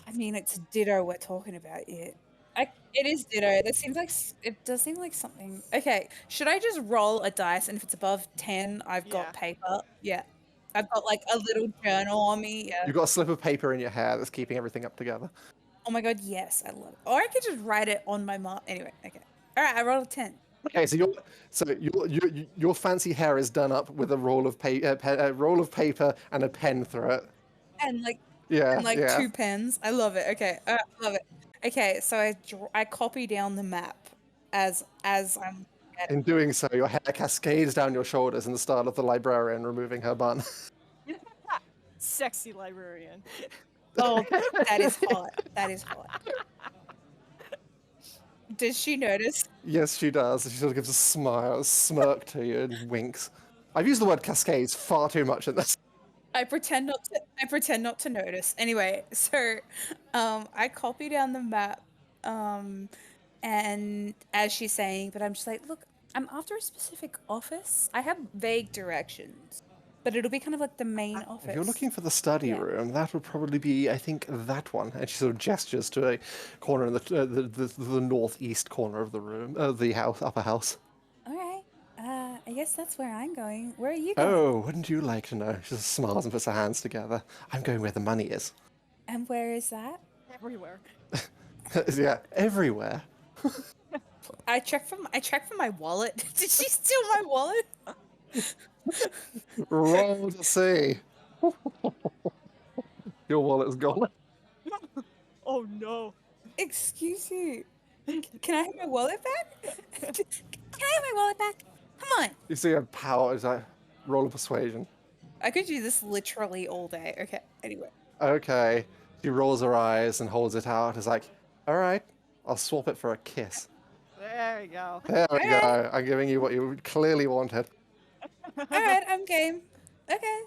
I mean, it's Ditto we're talking about here. It is Ditto. That seems like it does seem like something. Okay, should I just roll a dice, and if it's above 10, I've got paper? Yeah, I've got like a little journal on me. Yeah. You've got a slip of paper in your hair that's keeping everything up together. Oh my god, yes, I love it. Or I could just write it on my mark. Anyway, okay. All right, I rolled a 10. Okay, so your fancy hair is done up with a roll of paper and a pen through it. And like. Yeah, And like yeah. 2 pens. I love it. Okay, I love it. Okay, so I copy down the map as I'm. In doing so, your hair cascades down your shoulders in the style of the librarian removing her bun. Sexy librarian. Oh, that is hot. That is hot. Does she notice? Yes, she does. She sort of gives a smile, a smirk to you, and winks. I've used the word cascades far too much in this. I pretend not to notice. Anyway, so I copy down the map, and as she's saying, but I'm just like, look, I'm after a specific office. I have vague directions, but it'll be kind of like the main office. If you're looking for the study room, that would probably be, I think, that one. And she sort of gestures to a corner in the northeast corner of the room, the house, upper house. All right. I guess guess that's where I'm going. Where are you going? Oh, wouldn't you like to know? She just smiles and puts her hands together. I'm going where the money is. And where is that? Everywhere. Yeah, everywhere. I check for my wallet. Did she steal my wallet? Roll to see. Your wallet's gone. Oh no. Excuse you. Can I have my wallet back? Can I have my wallet back? Come on. You see her power. Is like, roll a persuasion. I could do this literally all day. Okay. Anyway. Okay. She rolls her eyes and holds it out. It's like, all right, I'll swap it for a kiss. There we go. There we Alright. go. I'm giving you what you clearly wanted. All right. I'm game. Okay.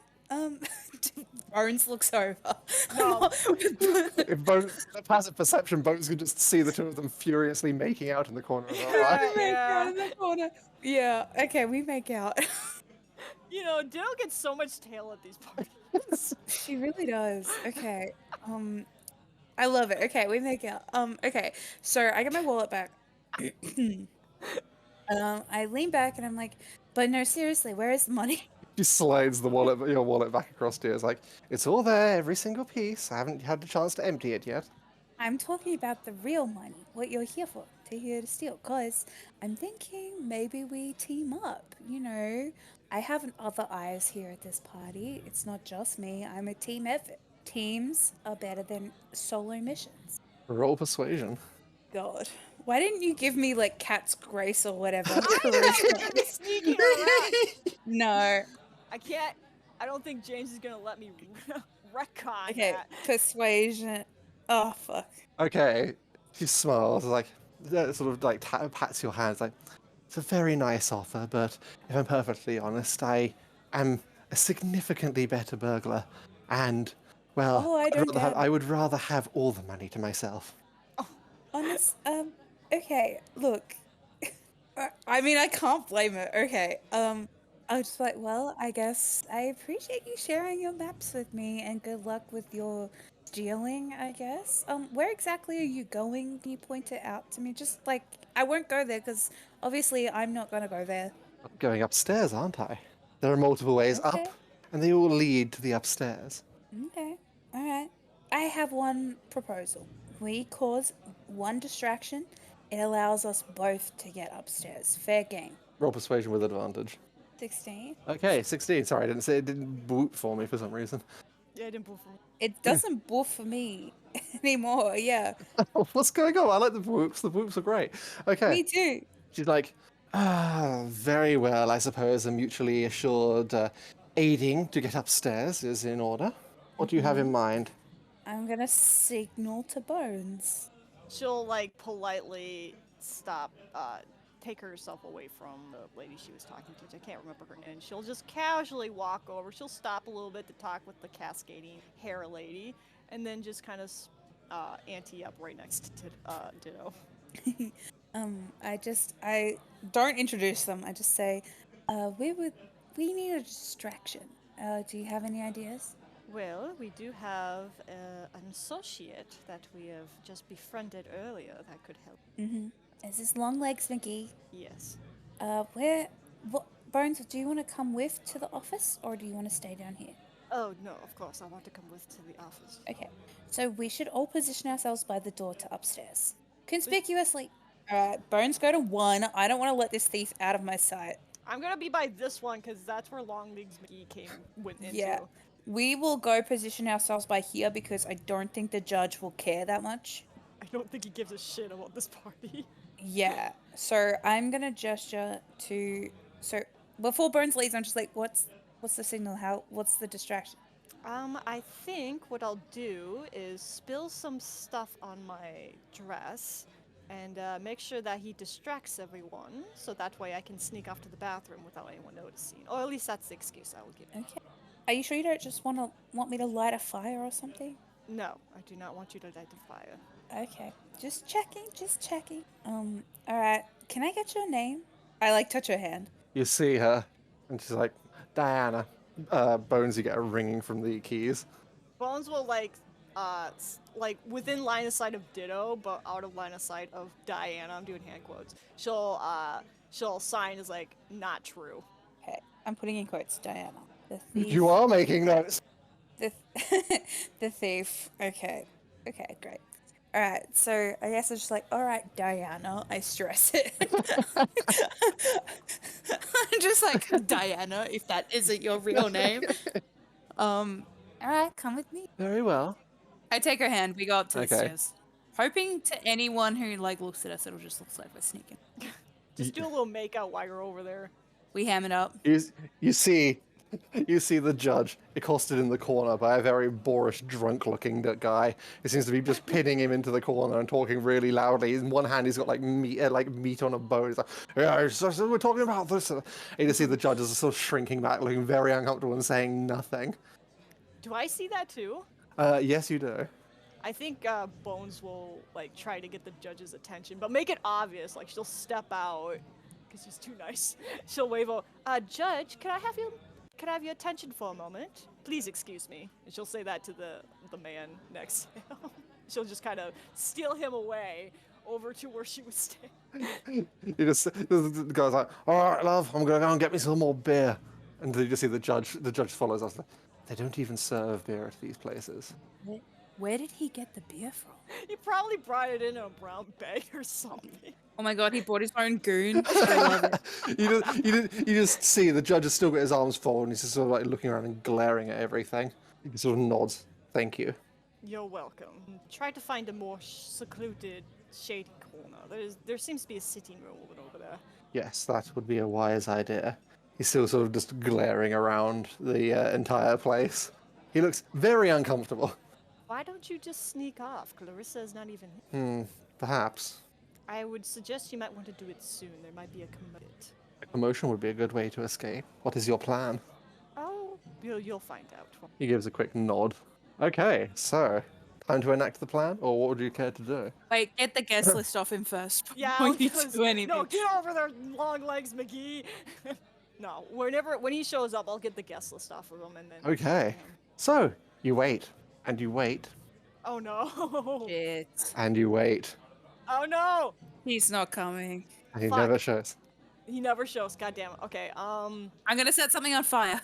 Bones looks over. No. If Bones, passive perception, Bones can just see the two of them furiously making out in the corner of her eye. We make Yeah. out in the corner. Yeah. Okay. We make out. You know, Ditto gets so much tail at these parties. She really does. Okay. I love it. Okay, we make out. Okay. So I get my wallet back. I lean back and I'm like, but no, seriously, where is the money? She slides your wallet back across to you. It's like, it's all there, every single piece. I haven't had the chance to empty it yet. I'm talking about the real money. What you're here for. Here to steal. Cause I'm thinking maybe we team up. You know, I have other eyes here at this party. It's not just me. I'm a team effort. Teams are better than solo missions. Roll persuasion. God. Why didn't you give me like cat's grace or whatever? Sneaking around. No. I don't think James is gonna let me retcon Okay, that. persuasion. Oh fuck. Okay. She smiles, like, sort of like pats your hands, like, it's a very nice offer, but if I'm perfectly honest, I am a significantly better burglar, and, well, Oh, I don't doubt I would rather have all the money to myself. Honest. Okay. Look. I mean, I can't blame her. Okay. I was just like, well, I guess I appreciate you sharing your maps with me, and good luck with your stealing, I guess. Where exactly are you going? Can you point it out to me? Just like, I won't go there because obviously I'm not gonna go there. I'm going upstairs, aren't I? There are multiple ways Okay. up, and they all lead to the upstairs. Okay. All right. I have one proposal. We cause one distraction. It allows us both to get upstairs. Fair game. Roll persuasion with advantage. 16. Okay, 16. Sorry, I didn't say it didn't boot for me for some reason. Yeah, I didn't pull for me. It doesn't boof for me anymore. Yeah. What's going on? I like the whoops. The whoops are great. Okay. Me too. She's like, very well, I suppose a mutually assured aiding to get upstairs is in order. What do you have in mind? I'm gonna signal to Bones. She'll like politely stop, take herself away from the lady she was talking to. I can't remember her name. She'll just casually walk over. She'll stop a little bit to talk with the cascading hair lady, and then just kind of ante up right next to Ditto. I don't introduce them. I just say, we need a distraction. Do you have any ideas? Well, we do have an associate that we have just befriended earlier that could help. Mm-hmm. Is this Long Legs McGee? Yes. Bones, do you want to come with to the office, or do you want to stay down here? Oh, no, of course. I want to come with to the office. Okay. So we should all position ourselves by the door to upstairs. Conspicuously. Alright, Bones go to 1. I don't want to let this thief out of my sight. I'm going to be by this one because that's where Long Legs McGee went into. Yeah. We will go position ourselves by here because I don't think the judge will care that much. I don't think he gives a shit about this party. Yeah. So I'm gonna gesture to. So before Bones leaves, I'm just like, what's the signal? What's the distraction? I think what I'll do is spill some stuff on my dress and make sure that he distracts everyone, so that way I can sneak off to the bathroom without anyone noticing. Or at least that's the excuse I will give. Okay. Are you sure you don't just want me to light a fire or something? No, I do not want you to light the fire. Okay. Just checking. Alright. Can I get your name? I like touch her hand. You see her, and she's like, Diana. Bones, you get a ringing from the keys. Bones will like within line of sight of Ditto, but out of line of sight of Diana. I'm doing hand quotes. She'll sign as like not true. I'm putting in quotes, Diana. The thief. You are making notes. The, the thief. Okay. Okay, great. All right, so I guess it's just like, all right, Diana. I stress it. I'm just like, Diana, if that isn't your real name. All right, come with me. Very well. I take her hand. We go up to the Okay. stairs. Hoping to anyone who like looks at us, it'll just look like we're sneaking. Just do a little makeout while you're over there. We ham it up. You see the judge accosted in the corner by a very boorish, drunk-looking guy. He seems to be just pinning him into the corner and talking really loudly. In one hand, he's got like meat on a bone. He's like, "Yeah, so we're talking about this." And you just see the judge is sort of shrinking back, looking very uncomfortable and saying nothing. Do I see that too? Yes, you do. I think Bones will like try to get the judge's attention, but make it obvious. Like she'll step out because she's too nice. She'll wave a judge. Can I have your attention for a moment? Please excuse me. And she'll say that to the man next to him. She'll just kind of steal him away over to where she was staying. The guy's like, "All right, love, I'm gonna go and get me some more beer." And you just see the judge. The judge follows us. They don't even serve beer at these places. Where did he get the beer from? He probably brought it in a brown bag or something. Oh my god, he brought his own goon. I love it. You just see the judge has still got his arms folded and he's just sort of like looking around and glaring at everything. He sort of nods. Thank you. You're welcome. Try to find a more secluded, shady corner. There seems to be a sitting room over there. Yes, that would be a wise idea. He's still sort of just glaring around the entire place. He looks very uncomfortable. Why don't you just sneak off? Clarissa is not even here. Perhaps. I would suggest you might want to do it soon. There might be a commotion. A commotion would be a good way to escape. What is your plan? Oh, you'll find out. He gives a quick nod. Okay, so time to enact the plan, or what would you care to do? Wait, get the guest list off him first. Yeah, before you because- do anything. No, get over there, long legs, McGee. No, when he shows up, I'll get the guest list off of him and then. Okay, so you wait, and you wait, Oh no. Shit. and you wait, Oh no. He's not coming. and he Fuck. never shows. He never shows. God damn it. Okay. I'm gonna set something on fire.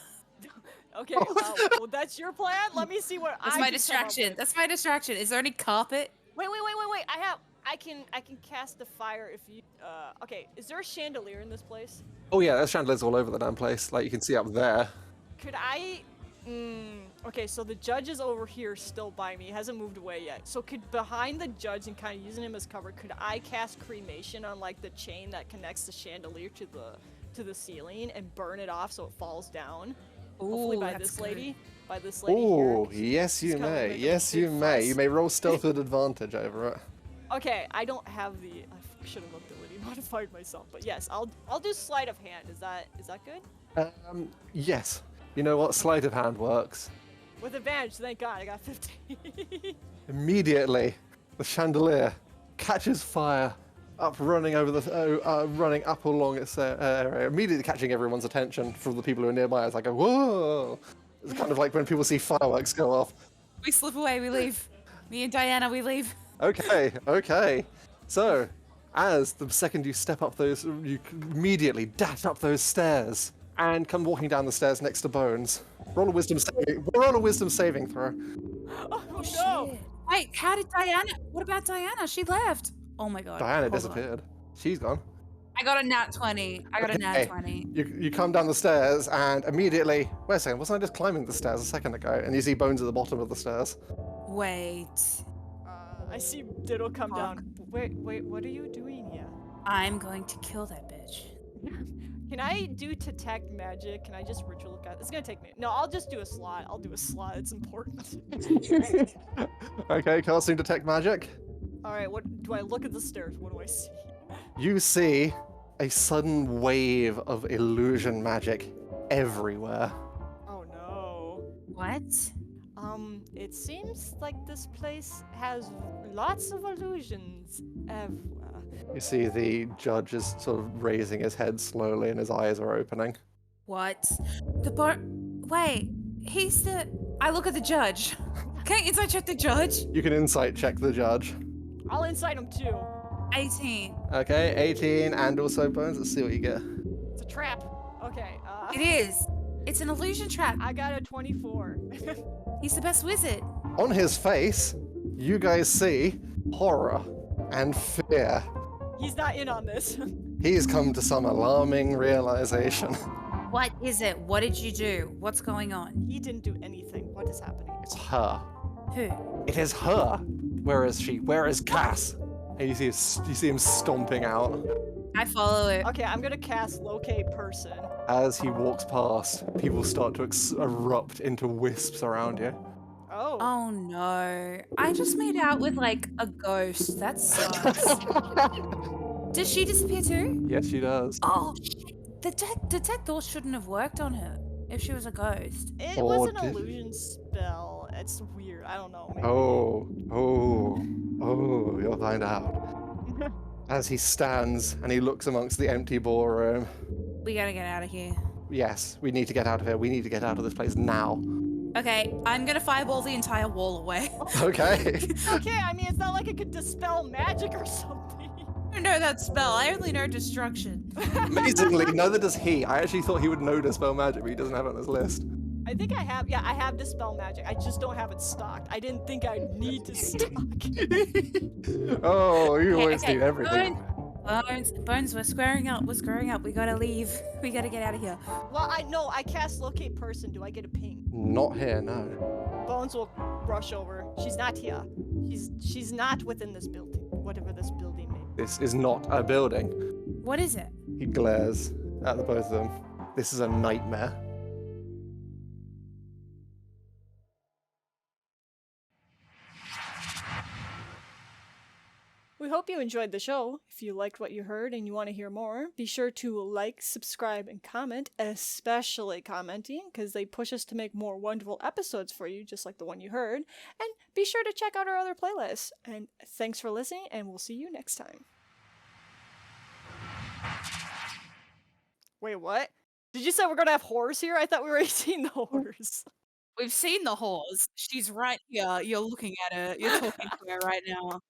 Okay. Well, that's your plan. Let me see what That's I my can come up distraction. with. That's my distraction. Is there any carpet? Wait. I can cast the fire if you. Okay. Is there a chandelier in this place? Oh yeah, there's chandeliers all over the damn place, like you can see up there. Could I? Okay, so the judge is over here still by me. He hasn't moved away yet. So could behind the judge and kind of using him as cover, could I cast cremation on like the chain that connects the chandelier to the ceiling and burn it off so it falls down? Hopefully by that's this good. lady. By this lady Oh, here. yes you Just kinda may. make a Yes big you may. fuss. You may roll stealth with advantage over it. Okay, I don't have the. I should have ability modified myself, but yes, I'll do sleight of hand. Is that good? Yes. You know what? Sleight of hand works. With advantage, thank God, I got 15. Immediately, the chandelier catches fire, running up along its area, immediately catching everyone's attention from the people who are nearby. It's like a whoa! It's kind of like when people see fireworks go off. We slip away. We leave. Me and Diana, we leave. Okay. So, as the second you step up those, you immediately dash up those stairs and come walking down the stairs next to Bones. Roll a wisdom saving throw. Oh no! Shit. Wait, how did Diana? What about Diana? She left. Oh my god. Diana hold on. disappeared. She's gone. I got a nat 20. I got a nat Okay. 20. You come down the stairs and immediately. Wait a second, wasn't I just climbing the stairs a second ago? And you see Bones at the bottom of the stairs. Wait. I see Ditto come down. Wait, what are you doing here? I'm going to kill that bitch. Can I do detect magic? Can I just ritual look at? It's gonna take me. No, I'll just do a slot. I'll do a slot. It's important. Okay, casting detect magic. All right. What do I look at the stairs? What do I see? You see a sudden wave of illusion magic everywhere. Oh no. What? It seems like this place has lots of illusions everywhere. You see the judge is sort of raising his head slowly and his eyes are opening. What? The bar. Wait. He's the. I look at the judge. Can I insight check the judge? You can insight check the judge. I'll incite him too. 18. Okay, 18 and also Bones. Let's see what you get. It's a trap. Okay, It is. It's an illusion trap. I got a 24. He's the best wizard. On his face, you guys see horror and fear. He's not in on this. He's come to some alarming realization. What is it? What did you do? What's going on? He didn't do anything. What is happening? It's her. Who? It is her. Where is she? Where is Cass? And you see him stomping out. I follow it. Okay, I'm gonna cast locate person. As he walks past, people start to erupt into wisps around you. Oh. Oh no. I just made out with like a ghost. That sucks. Does she disappear too? Yes, she does. Oh shit. The tech thought shouldn't have worked on her if she was a ghost. It Or was an did- illusion spell. It's weird. I don't know. Maybe. Oh, you'll find out. As he stands and he looks amongst the empty ballroom. We gotta get out of here. Yes, we need to get out of here. We need to get out of this place now. Okay, I'm gonna fireball the entire wall away. Okay. Okay, I mean, it's not like it could dispel magic or something. I don't know that spell. I only know destruction. Amazingly, neither does he. I actually thought he would know Dispel Magic, but he doesn't have it on his list. I think I have. Yeah, I have dispel magic. I just don't have it stocked. I didn't think I'd need to stock. Oh, you Okay, always okay, need everything. Bones, we're squaring up. We're squaring up. We gotta leave. We gotta get out of here. Well, I know. I cast locate person. Do I get a ping? Not here, no. Bones will rush over. She's not here. She's not within this building. Whatever this building may be. This is not a building. What is it? He glares at the both of them. This is a nightmare. We hope you enjoyed the show. If you liked what you heard and you want to hear more, be sure to like, subscribe, and comment, especially commenting, because they push us to make more wonderful episodes for you, just like the one you heard. And be sure to check out our other playlists. And thanks for listening, and we'll see you next time. Wait, what? Did you say we're gonna have horrors here? I thought we were already seen the horrors. We've seen the horse. She's right here. You're looking at her. You're talking to her right now.